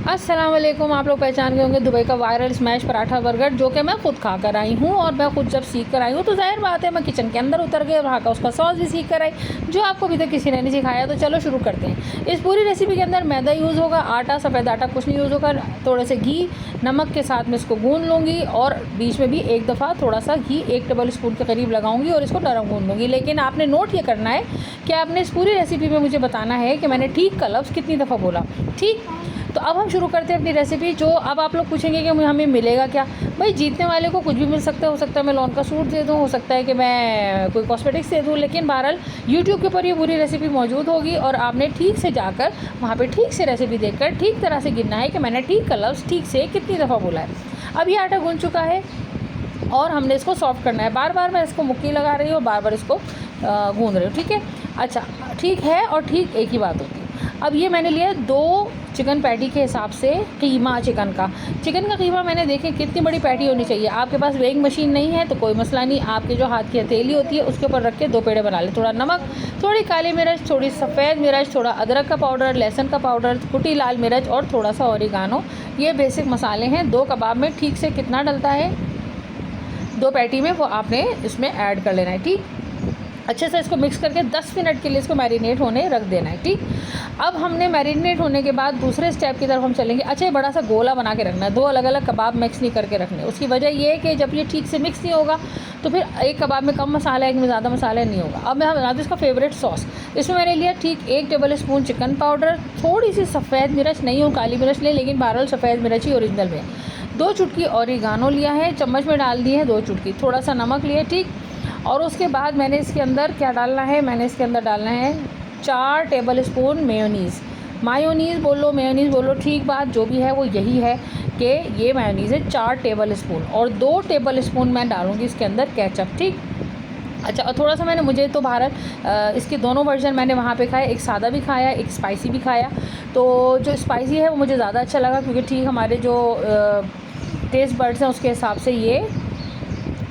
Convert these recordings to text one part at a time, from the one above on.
अस्सलाम वालेकुम। आप लोग पहचान गए होंगे दुबई का वायरल स्मैश पराठा बर्गर, जो कि मैं खुद खा कर आई हूँ। और मैं खुद जब सीख कर आई हूँ तो जाहिर बात है मैं किचन के अंदर उतर गई और वहाँ का उसका सॉस भी सीख कर आई, जो आपको अभी तक किसी ने नहीं सिखाया। तो चलो शुरू करते हैं। इस पूरी रेसिपी के अंदर मैदा यूज़ होगा, आटा, सफ़ेद आटा कुछ नहीं यूज़ होगा। थोड़े से घी, नमक के साथ में इसको गूँध लूँगी और बीच में भी एक दफ़ा थोड़ा सा घी 1 टेबल स्पून के करीब लगाऊंगी और इसको नरम गूँध लूँगी। लेकिन आपने नोट ये करना है कि आपने इस पूरी रेसिपी में मुझे बताना है कि मैंने ठीक का लफ्ज़ कितनी दफ़ा बोला। ठीक, तो अब हम शुरू करते हैं अपनी रेसिपी। जो अब आप लोग पूछेंगे कि हमें मिलेगा क्या। भाई, जीतने वाले को कुछ भी मिल सकता है। हो सकता है मैं लॉन का सूट दे दूँ, हो सकता है कि मैं कोई कॉस्मेटिक्स दे दूँ, लेकिन बहरहाल यूट्यूब के ऊपर ये पूरी रेसिपी मौजूद होगी और आपने ठीक से जाकर वहाँ पे ठीक से रेसिपी देखकर ठीक तरह से गिनना है कि मैंने ठीक का लफ्ज़ ठीक से कितनी दफ़ा बोला है। अब ये आटा गूंथ चुका है और हमने इसको सॉफ्ट करना है। बार बार मैं इसको मुक्की लगा रही हूँ और बार बार इसको गूंद रही हूँ। ठीक है, अच्छा, ठीक है और ठीक एक ही बात होती है। अब ये मैंने लिया 2 चिकन पैटी के हिसाब से कीमा चिकन का कीमा मैंने देखें कितनी बड़ी पैटी होनी चाहिए। आपके पास वेइंग मशीन नहीं है तो कोई मसला नहीं, आपके जो हाथ की हथेली होती है उसके ऊपर रख के 2 पेड़े बना लें। थोड़ा नमक, थोड़ी काली मिर्च, थोड़ी सफ़ेद मिर्च, थोड़ा अदरक का पाउडर, लहसुन का पाउडर, कुटी लाल मिर्च और थोड़ा सा ओरिगानो। ये बेसिक मसाले हैं। 2 कबाब में ठीक से कितना डलता है 2 पैटी में, वो आपने इसमें ऐड कर लेना है। ठीक, अच्छे से इसको मिक्स करके 10 मिनट के लिए इसको मैरिनेट होने रख देना है। ठीक, अब हमने मैरिनेट होने के बाद दूसरे स्टेप की तरफ हम चलेंगे। अच्छा, ये बड़ा सा गोला बना के रखना है, 2 अलग अलग कबाब मिक्स नहीं करके रखने। उसकी वजह ये है कि जब ये ठीक से मिक्स नहीं होगा तो फिर एक कबाब में कम मसाला है, एक में ज़्यादा मसाला नहीं होगा। अब मैं बना दूँ इसका फेवरेट सॉस। इसमें मैंने लिया ठीक 1 टेबल स्पून चिकन पाउडर, थोड़ी सी सफ़ेद मिर्च, नहीं हो काली मिर्च ले, लेकिन बहरहाल सफ़ेद मिर्च ही ओरिजिनल में। 2 चुटकी ओरिगानो लिया है, चम्मच में डाल दी है 2 चुटकी, थोड़ा सा नमक लिया। ठीक, और उसके बाद मैंने इसके अंदर क्या डालना है, मैंने इसके अंदर डालना है 4 टेबल स्पून मायोनीज़ बोलो, मेयोनीज़ बोलो, ठीक बात जो भी है वो यही है कि ये मायोनीज़ है 4 टेबल स्पून। और 2 टेबल स्पून मैं डालूँगी इसके अंदर केचप। ठीक, अच्छा, और थोड़ा सा मुझे तो इसके दोनों वर्जन मैंने वहाँ पे खाए, एक सादा भी खाया, एक स्पाइसी भी खाया। तो जो स्पाइसी है वो मुझे ज़्यादा अच्छा लगा, क्योंकि ठीक हमारे जो टेस्ट बड्स हैं उसके हिसाब से ये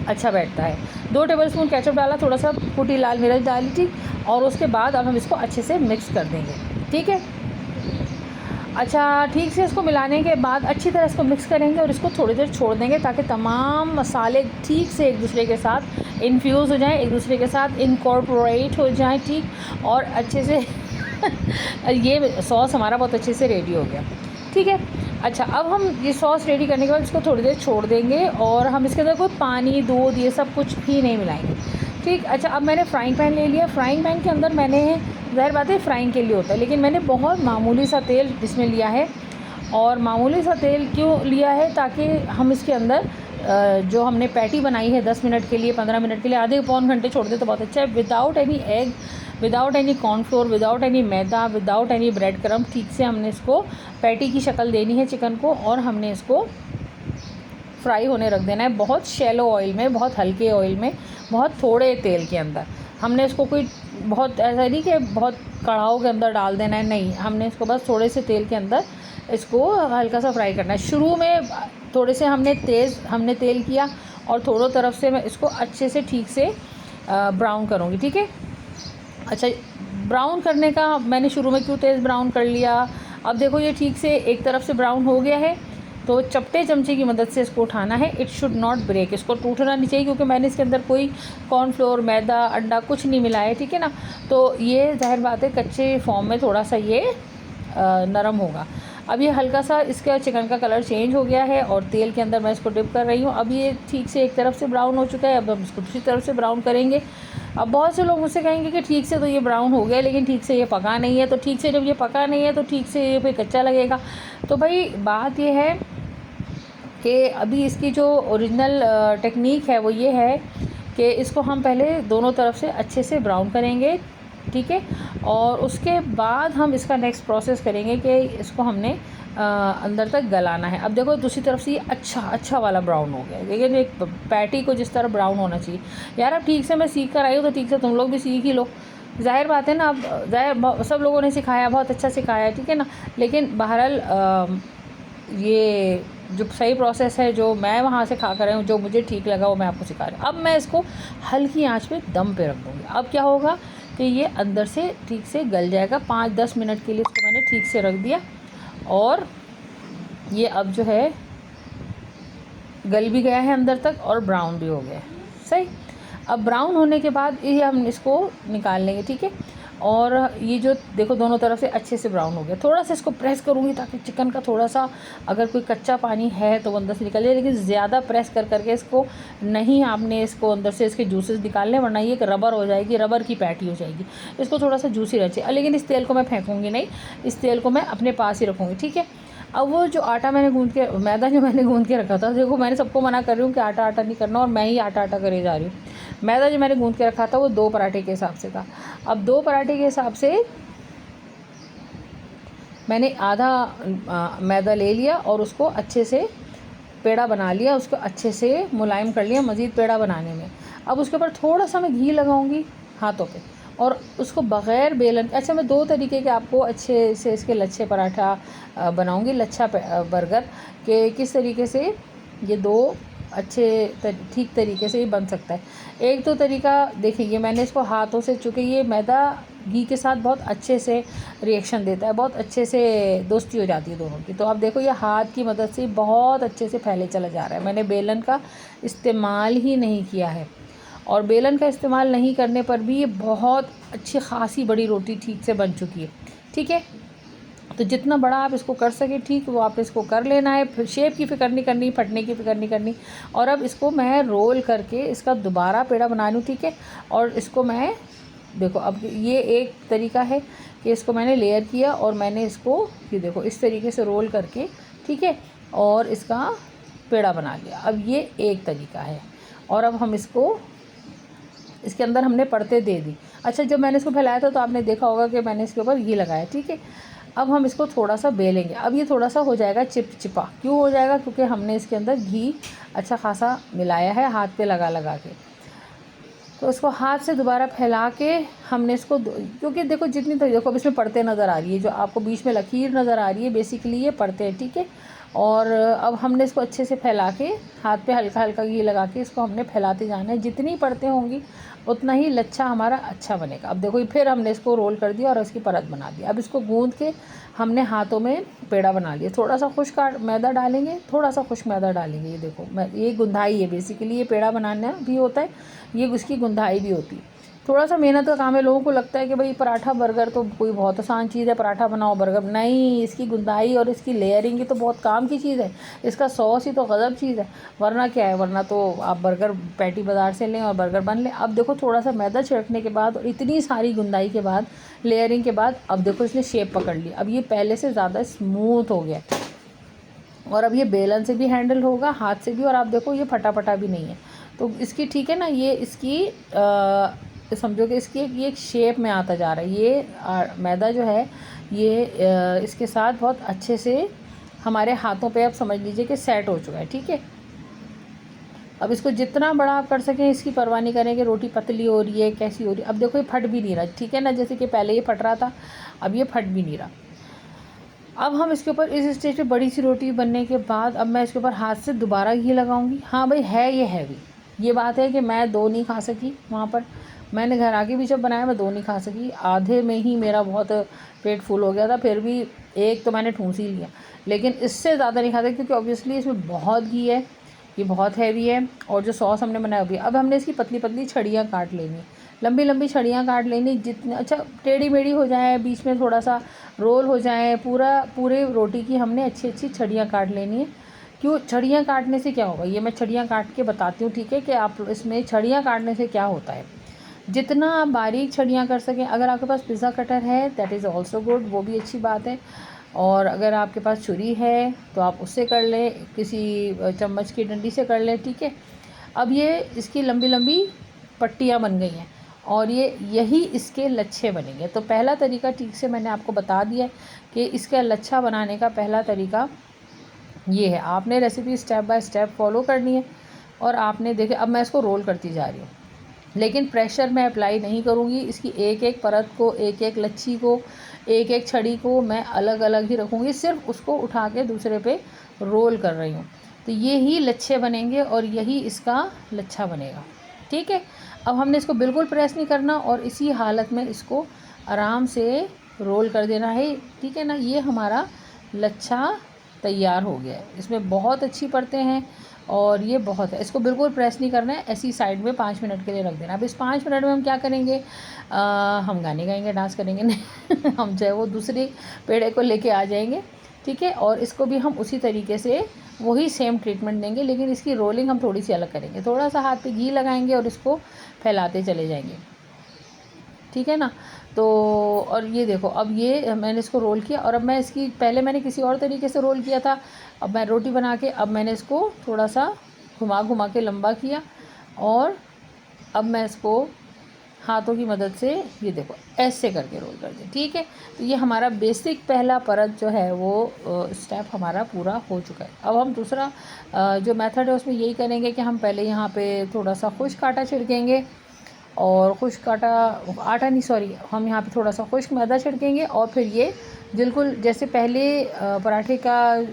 अच्छा बैठता है। 2 टेबल स्पून केचप डाला, थोड़ा सा कुटी लाल मिर्च डाली। ठीक, और उसके बाद अब हम इसको अच्छे से मिक्स कर देंगे। ठीक है, अच्छा, ठीक से इसको मिलाने के बाद अच्छी तरह इसको मिक्स करेंगे और इसको थोड़ी देर छोड़ देंगे ताकि तमाम मसाले ठीक से एक दूसरे के साथ इन्फ्यूज़ हो जाएं, एक दूसरे के साथ इनकॉर्पोरेट हो जाएं। ठीक, और अच्छे से ये सॉस हमारा बहुत अच्छे से रेडी हो गया। ठीक है, अच्छा, अब हम ये सॉस रेडी करने के बाद इसको थोड़ी देर छोड़ देंगे और हम इसके अंदर कोई पानी, दूध, ये सब कुछ भी नहीं मिलाएंगे। ठीक, अच्छा, अब मैंने फ्राइंग पैन ले लिया। फ्राइंग पैन के अंदर मैंने, ज़ाहिर बात है फ्राइंग के लिए होता है, लेकिन मैंने बहुत मामूली सा तेल इसमें लिया है। और मामूली सा तेल क्यों लिया है, ताकि हम इसके अंदर जो हमने पैटी बनाई है 10 मिनट के लिए, 15 मिनट के लिए, आधे पौन घंटे छोड़ दे तो बहुत अच्छा है। Without any egg, without any cornflour, without any maida, without any bread crumb, ठीक से हमने इसको पैटी की शक्ल देनी है चिकन को और हमने इसको फ्राई होने रख देना है। बहुत शैलो ऑयल में, बहुत हल्के ऑयल में, बहुत थोड़े तेल के अंदर। हमने इसको कोई बहुत ऐसा नहीं कि बहुत कढ़ाओ के अंदर डाल देना है, नहीं, हमने इसको बस थोड़े से तेल के अंदर इसको हल्का सा फ्राई करना है। शुरू में थोड़े से हमने तेल किया और थोड़ों तरफ से मैं इसको अच्छे से ठीक से ब्राउन करूँगी। ठीक है, अच्छा, ब्राउन करने का मैंने शुरू में क्यों तेज़ ब्राउन कर लिया। अब देखो ये ठीक से एक तरफ से ब्राउन हो गया है, तो चपटे चमचे की मदद से इसको उठाना है। इट शुड नॉट ब्रेक, इसको टूटना नहीं चाहिए, क्योंकि मैंने इसके अंदर कोई कॉर्नफ्लोर, मैदा, अंडा कुछ नहीं मिलाया है। ठीक है ना, तो ये ज़ाहिर बात है कच्चे फॉर्म में थोड़ा सा ये नरम होगा। अब ये हल्का सा इसका चिकन का कलर चेंज हो गया है और तेल के अंदर मैं इसको डिप कर रही हूँ। अब ये ठीक से एक तरफ से ब्राउन हो चुका है, अब हम इसको दूसरी तरफ से ब्राउन करेंगे। अब बहुत से लोग मुझसे कहेंगे कि ठीक से तो ये ब्राउन हो गया, लेकिन ठीक से ये पका नहीं है। तो ठीक से जब ये पका नहीं है तो ठीक से ये फिर कच्चा लगेगा। तो भाई बात ये है कि अभी इसकी जो ओरिजिनल टेक्निक है वो ये है कि इसको हम पहले दोनों तरफ से अच्छे से ब्राउन करेंगे। ठीक है, और उसके बाद हम इसका नेक्स्ट प्रोसेस करेंगे कि इसको हमने अंदर तक गलाना है। अब देखो दूसरी तरफ से ये अच्छा वाला ब्राउन हो गया, लेकिन एक पैटी को जिस तरह ब्राउन होना चाहिए। यार, अब ठीक से मैं सीख कर आई हूँ तो ठीक से तुम लोग भी सीख ही लो। ज़ाहिर बात है ना, अब सब लोगों ने सिखाया, बहुत अच्छा सिखाया, ठीक है ना, लेकिन बहरहाल ये जो सही प्रोसेस है जो मैं वहाँ से खा कर आई हूँ, जो मुझे ठीक लगा वो मैं आपको सिखा रही हूँ। अब मैं इसको हल्की आंच पे दम पे रख दूँगी। अब क्या होगा कि ये अंदर से ठीक से गल जाएगा। 5-10 मिनट के लिए इसको मैंने ठीक से रख दिया और ये अब जो है गल भी गया है अंदर तक और ब्राउन भी हो गया है। सही। अब ब्राउन होने के बाद ये हम इसको निकाल लेंगे, ठीक है। और ये जो देखो दोनों तरफ से अच्छे से ब्राउन हो गया। थोड़ा सा इसको प्रेस करूँगी ताकि चिकन का थोड़ा सा अगर कोई कच्चा पानी है तो वो अंदर से निकल जाए, लेकिन ज़्यादा प्रेस कर करके इसको नहीं, आपने इसको अंदर से इसके जूसेस निकालने, वरना ये एक रबर हो जाएगी, रबर की पैटी हो जाएगी। इसको थोड़ा सा जूसी रहे चाहिए, लेकिन इस तेल को मैं फेंकूँगी नहीं, इस तेल को मैं अपने पास ही रखूँगी, ठीक है। अब वो जो आटा मैंने गूँध के, मैदा जो मैंने गूँध के रखा था, देखो मैंने सबको मना कर रही हूँ कि आटा आटा नहीं करना, और मैं ही आटा आटा करे जा रही हूँ। मैदा जो मैंने गूँध के रखा था वो 2 पराठे के हिसाब से था। अब 2 पराठे के हिसाब से मैंने आधा मैदा ले लिया और उसको अच्छे से पेड़ा बना लिया, उसको अच्छे से मुलायम कर लिया मज़ीद पेड़ा बनाने में। अब उसके ऊपर थोड़ा सा मैं घी लगाऊंगी हाथों पे, और उसको बग़ैर बेलन, अच्छा मैं 2 तरीके के आपको अच्छे से इसके लच्छे पराठा बनाऊंगी, लच्छा बर्गर के किस तरीके से ये 2 अच्छे ठीक तरीके से ये बन सकता है। एक तो तरीका देखिए, ये मैंने इसको हाथों से, चूँकि ये मैदा घी के साथ बहुत अच्छे से रिएक्शन देता है, बहुत अच्छे से दोस्ती हो जाती है दोनों की, तो आप देखो ये हाथ की मदद से बहुत अच्छे से फैले चला जा रहा है। मैंने बेलन का इस्तेमाल ही नहीं किया है, और बेलन का इस्तेमाल नहीं करने पर भी ये बहुत अच्छी खासी बड़ी रोटी ठीक से बन चुकी है, ठीक है। तो जितना बड़ा आप इसको कर सकें ठीक, वो आप इसको कर लेना है, फिर शेप की फ़िक्र नहीं करनी, फटने की फ़िक्र नहीं करनी। और अब इसको मैं रोल करके इसका दोबारा पेड़ा बना लूँ, ठीक है। और इसको मैं देखो, अब ये एक तरीका है कि इसको मैंने लेयर किया और मैंने इसको ये देखो इस तरीके से रोल करके, ठीक है, और इसका पेड़ा बना लिया। अब ये एक तरीका है, और अब हम इसको, इसके अंदर हमने परतें दे दी। अच्छा, जब मैंने इसको फैलाया था तो आपने देखा होगा कि मैंने इसके ऊपर घी लगाया, ठीक है। अब हम इसको थोड़ा सा बेलेंगे। अब ये थोड़ा सा हो जाएगा चिपचिपा, क्यों हो जाएगा? क्योंकि हमने इसके अंदर घी अच्छा खासा मिलाया है हाथ पे लगा लगा के। तो इसको हाथ से दोबारा फैला के हमने इसको, क्योंकि देखो जितनी, तो देखो अब इसमें परतें नज़र आ रही है, जो आपको बीच में लकीर नज़र आ रही है, बेसिकली ये परतें हैं, ठीक है। और अब हमने इसको अच्छे से फैला के हाथ पे हल्का हल्का घी लगा के इसको हमने फैलाते जाना है। जितनी परतें होंगी उतना ही लच्छा हमारा अच्छा बनेगा। अब देखो फिर हमने इसको रोल कर दिया और इसकी परत बना दी। अब इसको गूंद के हमने हाथों में पेड़ा बना लिया। थोड़ा सा खुश्क मैदा डालेंगे, थोड़ा सा खुश्क मैदा डालेंगे। ये देखो, ये गुंदाई है बेसिकली, ये पेड़ा बनाना भी होता है, ये उसकी गुंदाई भी होती है। थोड़ा सा मेहनत का काम है। लोगों को लगता है कि भाई पराठा बर्गर तो कोई बहुत आसान चीज़ है, पराठा बनाओ बर्गर, नहीं, इसकी गुंदाई और इसकी लेयरिंग की तो बहुत काम की चीज़ है। इसका सॉस ही तो गज़ब चीज़ है, वरना क्या है, वरना तो आप बर्गर पैटी बाज़ार से लें और बर्गर बन लें। अब देखो थोड़ा सा मैदा छिड़कने के बाद और इतनी सारी गुंदाई के बाद, लेयरिंग के बाद, अब देखो इसने शेप पकड़ ली। अब ये पहले से ज़्यादा स्मूथ हो गया, और अब ये बेलन से भी हैंडल होगा, हाथ से भी, और आप देखो ये फटाफटा भी नहीं है। तो इसकी, ठीक है ना, ये इसकी समझो कि इसकी ये एक शेप में आता जा रहा है। ये मैदा जो है ये इसके साथ बहुत अच्छे से हमारे हाथों पे अब समझ लीजिए कि सेट हो चुका है, ठीक है। अब इसको जितना बड़ा आप कर सकें, इसकी परवाह नहीं करें कि रोटी पतली हो रही है, कैसी हो रही है। अब देखो ये फट भी नहीं रहा, ठीक है ना, जैसे कि पहले ये फट रहा था, अब ये फट भी नहीं रहा। अब हम इसके ऊपर इस स्टेज पे बड़ी सी रोटी बनने के बाद अब मैं इसके ऊपर हाथ से दोबारा घी लगाऊंगी। हाँ भाई, है ये हैवी, ये बात है कि मैं 2 नहीं खा सकी वहाँ पर। मैंने घर आके भी जब बनाया मैं 2 नहीं खा सकी, आधे में ही मेरा बहुत पेट फुल हो गया था। फिर भी एक तो मैंने ठूंस ही लिया, लेकिन इससे ज़्यादा नहीं खा सकती क्योंकि ऑब्वियसली इसमें बहुत घी है, ये बहुत हैवी है, और जो सॉस हमने बनाया भी। अब हमने इसकी पतली पतली छड़ियाँ काट लेनी, लंबी लंबी छड़ियाँ काट लेनी, जितने अच्छा टेढ़ी मेढ़ी हो जाए, बीच में थोड़ा सा रोल हो जाए, पूरे रोटी की हमने अच्छी अच्छी छड़ियाँ काट लेनी है। क्यों? छड़ियाँ काटने से क्या होगा, ये मैं छड़ियाँ काट के बताती हूँ, ठीक है, कि आप इसमें छड़ियाँ काटने से क्या होता है। जितना आप बारीक छड़ियाँ कर सकें, अगर आपके पास पिज़्ज़ा कटर है दैट इज़ ऑल्सो गुड, वो भी अच्छी बात है। और अगर आपके पास छुरी है तो आप उससे कर लें, किसी चम्मच की डंडी से कर लें, ठीक है। अब ये इसकी लंबी लंबी पट्टियाँ बन गई हैं, और यही इसके लच्छे बनेंगे। तो पहला तरीका ठीक से मैंने आपको बता दिया कि इसका लच्छा बनाने का पहला तरीका ये है। आपने recipe step by step follow करनी है, और आपने देखे, अब मैं इसको रोल करती जा रही हूँ, लेकिन प्रेशर मैं अप्लाई नहीं करूँगी। इसकी एक एक परत को, एक एक लच्छी को, एक एक छड़ी को मैं अलग अलग ही रखूँगी, सिर्फ उसको उठा के दूसरे पे रोल कर रही हूँ। तो ये ही लच्छे बनेंगे और यही इसका लच्छा बनेगा, ठीक है। अब हमने इसको बिल्कुल प्रेस नहीं करना, और इसी हालत में इसको आराम से रोल कर देना है, ठीक है ना। ये हमारा लच्छा तैयार हो गया है। इसमें बहुत अच्छी परतें हैं और ये बहुत है। इसको बिल्कुल प्रेस नहीं करना है, ऐसी साइड में 5 मिनट के लिए रख देना। अब इस 5 मिनट में हम क्या करेंगे, हम गाने गाएंगे, डांस करेंगे नहीं हम जो है वो दूसरे पेड़े को लेके आ जाएंगे, ठीक है। और इसको भी हम उसी तरीके से वही सेम ट्रीटमेंट देंगे, लेकिन इसकी रोलिंग हम थोड़ी सी अलग करेंगे। थोड़ा सा हाथ पे घी लगाएंगे और इसको फैलाते चले जाएंगे, ठीक है ना। तो और ये देखो, अब ये मैंने इसको रोल किया और अब मैं इसकी, पहले मैंने किसी और तरीके से रोल किया था, अब मैं रोटी बना के अब मैंने इसको थोड़ा सा घुमा घुमा के लंबा किया और अब मैं इसको हाथों की मदद से ये देखो ऐसे करके रोल कर दें, ठीक है। तो ये हमारा बेसिक पहला परत जो है वो स्टेप हमारा पूरा हो चुका है। अब हम दूसरा जो मेथड है उसमें यही करेंगे कि हम पहले यहाँ पे थोड़ा सा खुश्क आटा छिड़केंगे और खुश्क आटा नहीं सॉरी, हम यहाँ पे थोड़ा सा खुश्क मैदा छिड़केंगे और फिर ये बिल्कुल जैसे पहले पराठे का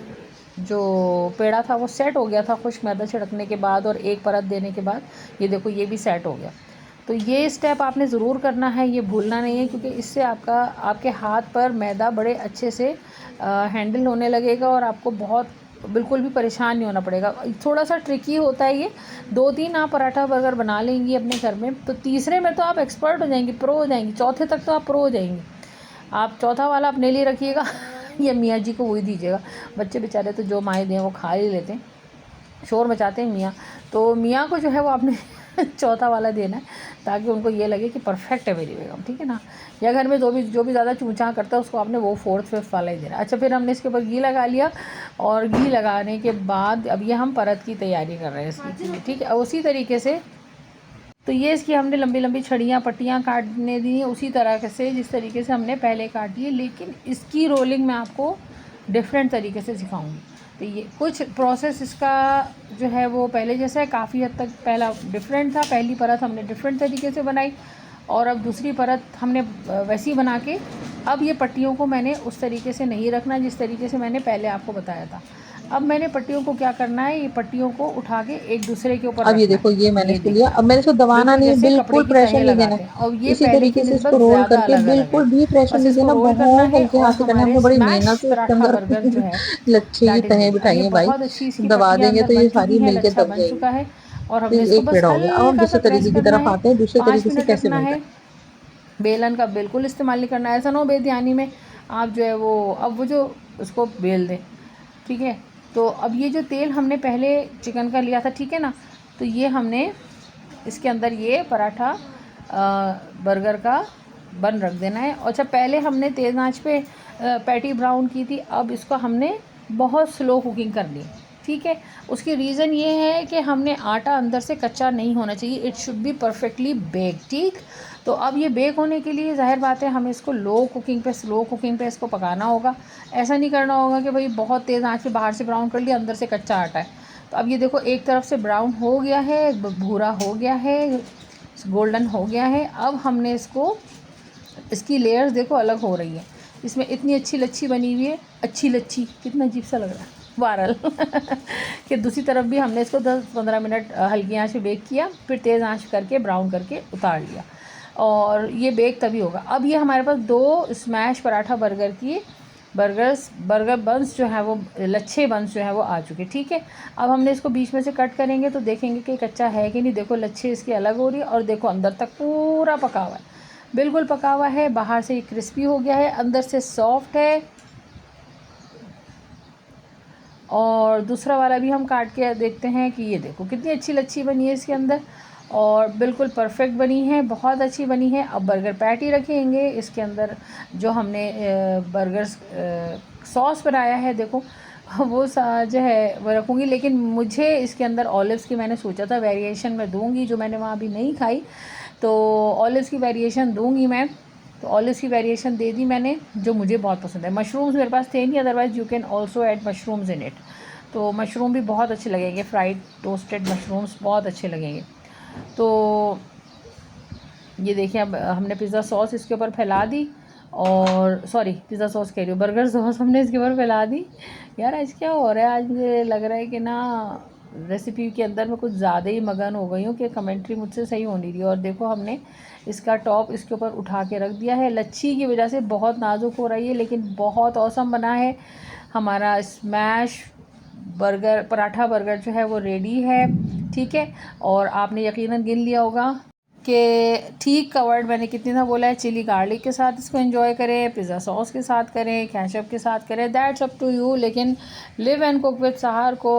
जो पेड़ा था वो सेट हो गया था खुश्क मैदा छिड़कने के बाद और एक परत देने के बाद, ये देखो ये भी सेट हो गया। तो ये स्टेप आपने ज़रूर करना है, ये भूलना नहीं है, क्योंकि इससे आपके हाथ पर मैदा बड़े अच्छे से हैंडल होने लगेगा और आपको बहुत बिल्कुल भी परेशान नहीं होना पड़ेगा। थोड़ा सा ट्रिकी होता है ये, 2-3 आप पराठा अगर बना लेंगी अपने घर में तो तीसरे में तो आप एक्सपर्ट हो जाएंगी, प्रो हो जाएंगी, चौथे तक तो आप प्रो हो जाएंगी। आप चौथा वाला अपने लिए रखिएगा या मियाँ जी को वही दीजिएगा। बच्चे बेचारे तो जो माएँ दें वो खा ही लेते हैं, शोर मचाते हैं मियाँ, तो मियाँ को जो है वो आपने चौथा वाला देना है ताकि उनको ये लगे कि परफेक्ट है मेरी बेगम, ठीक है ना। या घर में जो भी ज़्यादा चूँचा करता है उसको आपने वो 4th-5th वाला ही देना। अच्छा, फिर हमने इसके ऊपर घी लगा लिया और घी लगाने के बाद अब ये हम परत की तैयारी कर रहे हैं इसकी, ठीक है। उसी तरीके से तो ये इसकी हमने लंबी लंबी छड़ियाँ पट्टियाँ काटने दी हैं उसी तरह से जिस तरीके से हमने पहले काटी है, लेकिन इसकी रोलिंग मैं आपको डिफरेंट तरीके से सिखाऊंगी। तो ये कुछ प्रोसेस इसका जो है वो पहले जैसा है, काफ़ी हद तक पहला डिफरेंट था। पहली परत हमने डिफरेंट तरीके से बनाई और अब दूसरी परत हमने वैसी बना के, अब ये पट्टियों को मैंने उस तरीके से नहीं रखना जिस तरीके से मैंने पहले आपको बताया था। अब मैंने पट्टियों को क्या करना है, ये पट्टियों को उठा के एक दूसरे के ऊपर अब ये रखना देखो, ये मैंने ये इसको लिया, देखिए अब मैंने इसको दबाना बिल्कुल नहीं है, जैसे कपड़े बिल्कुल की प्रेशर तहें नहीं देना। लगाते हैं और ये इसी पहले की तरीके से इसको निस्बत रोल ज़्यादा करके अलग अलग है। बिल्कुल भी प्रेशर बस नहीं इसको देना, रोल करना बहुत है हल्के और हाथ से करना है। हमारे हमने बड़ी स्मैश मेहनत से इसके पराठा अंदर बर्गर जो है लच्छे की दैट इज़ तहें रेडी। अब बिठाई ये है भाई, बहुत अच्छी इसकी दबा पट्टियाँ देंगे अंदर तो ये बन सारी चुकी हैं, मिलके लच्छा दब बन जाएगी। चुका है और तो हमने इसको एक बस पेड़ा हो गया। अब हम हल्का सा दूसरे प्रेस तरीके की करना तरफ है। आते हैं, दूसरे 5 तरीके से मिनट कैसे रखना बनता है। है। बेलन का बिल्कुल इस्तेमाल नहीं करना है, ऐसा ना हो बेध्यानी में आप जो है वो अब वो जो उसको बेल दें, ठीक है। तो अब ये जो तेल हमने पहले चिकन का लिया था, ठीक है ना, तो ये हमने इसके अंदर ये पराठा बर्गर का बन रख देना है। अच्छा, पहले हमने तेज़ आंच पे पैटी ब्राउन की थी, अब इसको हमने बहुत स्लो कुकिंग करनी है, ठीक है। उसकी रीज़न ये है कि हमने आटा अंदर से कच्चा नहीं होना चाहिए, it should be perfectly bake, ठीक। तो अब ये बेक होने के लिए ज़ाहिर बात है हमें इसको स्लो कुकिंग पे इसको पकाना होगा। ऐसा नहीं करना होगा कि भाई बहुत तेज़ आंच पे बाहर से ब्राउन कर लिया, अंदर से कच्चा आटा है। तो अब ये देखो एक तरफ से ब्राउन हो गया है, भूरा हो गया है, गोल्डन हो गया है। अब हमने इसकी लेयर्स देखो अलग हो रही है, इसमें इतनी अच्छी लच्छी बनी हुई है, अच्छी लच्छी कितना अजीब सा लग रहा है वायरल कि दूसरी तरफ भी हमने इसको 10-15 मिनट हल्की आंच पे बेक किया, फिर तेज़ आंच करके ब्राउन करके उतार लिया और ये बेक तभी होगा। अब ये हमारे पास 2 स्मैश पराठा बर्गर बंस जो है वो लच्छे बंस जो है वो आ चुके, ठीक है। अब हमने इसको बीच में से कट करेंगे तो देखेंगे कि कच्चा है कि नहीं। देखो लच्छे इसके अलग हो रही है और देखो अंदर तक पूरा पका हुआ है, बिल्कुल पका हुआ है, बाहर से ये क्रिस्पी हो गया है, अंदर से सॉफ्ट है। और दूसरा वाला भी हम काट के देखते हैं कि ये देखो कितनी अच्छी लच्छी बनी है इसके अंदर और बिल्कुल परफेक्ट बनी है, बहुत अच्छी बनी है। अब बर्गर पैटी रखेंगे इसके अंदर, जो हमने बर्गर सॉस बनाया है देखो वो जो है वो रखूँगी, लेकिन मुझे इसके अंदर ऑलिव्स की मैंने सोचा था वेरिएशन में दूँगी, जो मैंने वहाँ अभी नहीं खाई, तो ऑलिव्स की वेरिएशन दूँगी मैं। तो ऑलिव्स की वेरिएशन दे दी मैंने, जो मुझे बहुत पसंद है। मशरूम्स मेरे पास थे नहीं, otherwise you can also add mushrooms in it. तो मशरूम भी बहुत अच्छे लगेंगे, फ्राइड टोस्टेड मशरूम्स बहुत अच्छे लगेंगे। तो ये देखिए अब हमने पिज़्ज़ा सॉस इसके ऊपर फैला दी और सॉरी पिज़्ज़ा सॉस कह रही हूँ, बर्गर सॉस हमने इसके ऊपर फैला दी। यार आज क्या हो रहा है, आज मुझे लग रहा है कि ना रेसिपी के अंदर मैं कुछ ज़्यादा ही मगन हो गई हूँ कि कमेंट्री मुझसे सही हो नहीं रही। और देखो हमने इसका टॉप इसके ऊपर उठा के रख दिया है, लच्छी की वजह से बहुत नाजुक हो रही है लेकिन बहुत औसम बना है। हमारा स्मैश बर्गर पराठा बर्गर जो है वो रेडी है, ठीक है। और आपने यकीनन गिन लिया होगा कि ठीक कवर्ड मैंने कितनी था बोला है। चिली गार्लिक के साथ इसको एंजॉय करें, पिज़्ज़ा सॉस के साथ करें, केचप के साथ करें, दैट्स अप टू यू। लेकिन लिव एंड कुक विद सहर को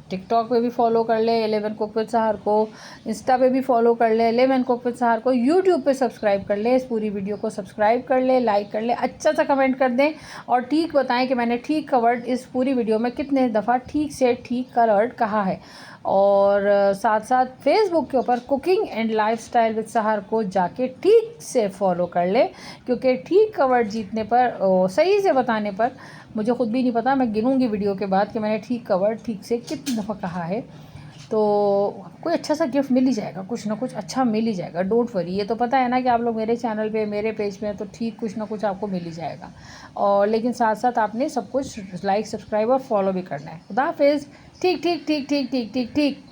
टिकटॉक पे भी फॉलो कर ले, लिव एंड कुक विद सहर को इंस्टा पे भी फॉलो कर ले, लिव एंड कुक विद सहर को यूट्यूब पे सब्सक्राइब कर ले, इस पूरी वीडियो को सब्सक्राइब कर ले, लाइक कर ले, अच्छा सा कमेंट कर दें और ठीक बताएं कि मैंने ठीक कवर्ड इस पूरी वीडियो में कितने दफ़ा ठीक से ठीक कवर्ड कहा है। और साथ साथ फेसबुक के ऊपर कुकिंग एंड लाइफस्टाइल विद सहर को जाके ठीक से फॉलो कर ले, क्योंकि ठीक कवर्ड जीतने पर सही से बताने पर मुझे ख़ुद भी नहीं पता, मैं गिनूंगी वीडियो के बाद कि मैंने ठीक कवर्ड ठीक से कितनी दफ़ा कहा है। तो कोई अच्छा सा गिफ्ट मिल ही जाएगा, कुछ ना कुछ अच्छा मिल ही जाएगा, डोंट वरी। ये तो पता है ना कि आप लोग मेरे चैनल पे मेरे पेज पे हैं तो ठीक कुछ ना कुछ आपको मिल ही जाएगा। और लेकिन साथ साथ आपने सब कुछ लाइक सब्सक्राइब और फॉलो भी करना है। खुदा हाफिज़। ठीक ठीक ठीक ठीक ठीक ठीक ठीक।